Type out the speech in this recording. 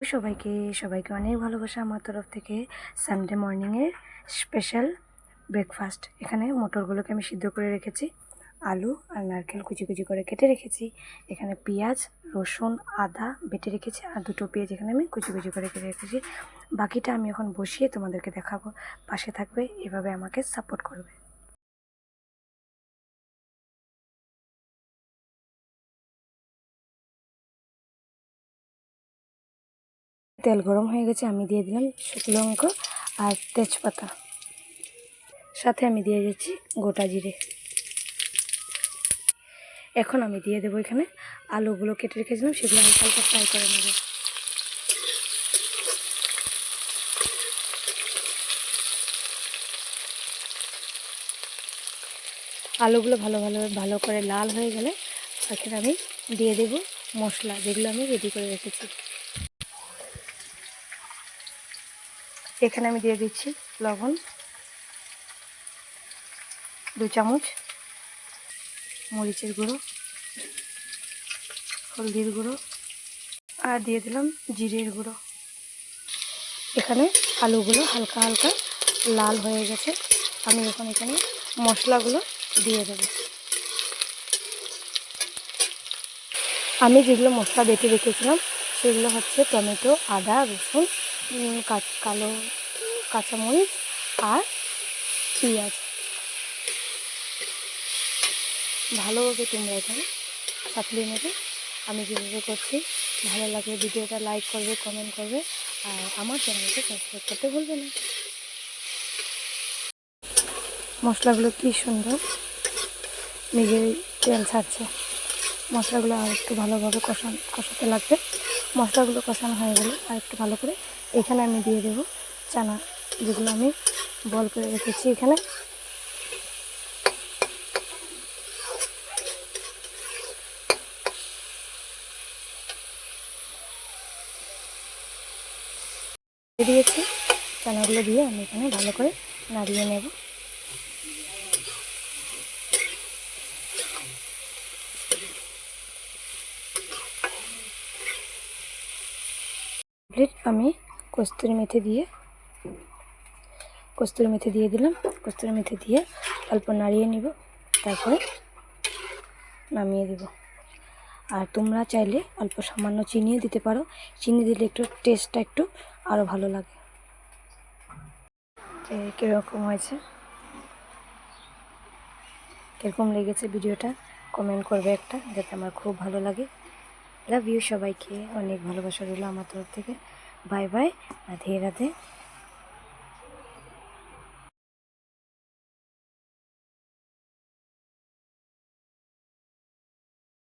সবাইকে সবাইকে অনেক ভালোবাসা আমার তরফ থেকে। সানডে মর্নিংয়ের স্পেশাল ব্রেকফাস্ট। এখানে মটরগুলোকে আমি সিদ্ধ করে রেখেছি, আলু আর নারকেল কুচি কুচি করে কেটে রেখেছি। এখানে পেঁয়াজ, রসুন, আদা বেটে রেখেছি, আর দুটো পেঁয়াজ এখানে আমি কুচি কুচি করে কেটে রেখেছি। বাকিটা আমি এখন বসিয়ে তোমাদেরকে দেখাবো। পাশে থাকবে, এভাবে আমাকে সাপোর্ট করবে। তেল গরম হয়ে গেছে, আমি দিয়ে দিলাম শুকনো লঙ্কা আর তেজপাতা, সাথে আমি দিয়ে দিচ্ছি গোটা জিরে। এখন আমি দিয়ে দেবো এখানে আলুগুলো কেটে রেখেছিলাম, সেগুলো হালকা হালকা ফ্রাই করে নেব। আলুগুলো ভালো করে লাল হয়ে গেলে এখানে আমি দিয়ে দেব মশলা, যেগুলো আমি রেডি করে রেখেছি। এখানে আমি দিয়ে দিচ্ছি লবণ 2 চামচ, মরিচের গুঁড়ো, হলদির গুঁড়ো, আর দিয়ে দিলাম জিরের গুঁড়ো। এখানে আলুগুলো হালকা হালকা লাল হয়ে গেছে, আমি এখন এখানে মশলাগুলো দিয়ে দেব। আমি যেগুলো মশলা বেটে রেখেছিলাম সেগুলো হচ্ছে টমেটো, আদা, রসুন, কালো কাঁচামরিচ আর পেঁয়াজ। ভালোভাবে তোমরা এখানে সাঁতলিয়ে নেবে। আমি যেভাবে করছি, ভালো লাগলে ভিডিওটা লাইক করবে, কমেন্ট করবে, আর আমার চ্যানেলকে সাবস্ক্রাইব করতে ভুলবে না। মশলাগুলো কি সুন্দর নিজেই তেল ছাড়ছে। মশলাগুলো আর একটু ভালোভাবে কষাতে লাগবে। মশলাগুলো কষানো হয়ে গেলে আর একটু ভালো করে এখানে আমি দিয়ে দেবো চানা, যেগুলো আমি বল করে রেখেছি। এখানে দিয়েছি, চানাগুলো দিয়ে আমি এখানে ভালো করে নাড়িয়ে নেব। আমি কস্তুরি মেথি দিয়ে দিলাম। কস্তুরি মেথি দিয়ে অল্প নাড়িয়ে নিব, তারপরে নামিয়ে দেব। আর তোমরা চাইলে অল্প সামান্য চিনিও দিতে পারো, চিনি দিলে একটু টেস্টটা একটু আরও ভালো লাগে। কীরকম হয়েছে, কীরকম লেগেছে ভিডিওটা কমেন্ট করবে একটা, যাতে আমার খুব ভালো লাগে। লাভ ইউ সবাইকে, অনেক ভালোবাসা রইল আমার তরফ থেকে। Bye bye, Radhe Radhe.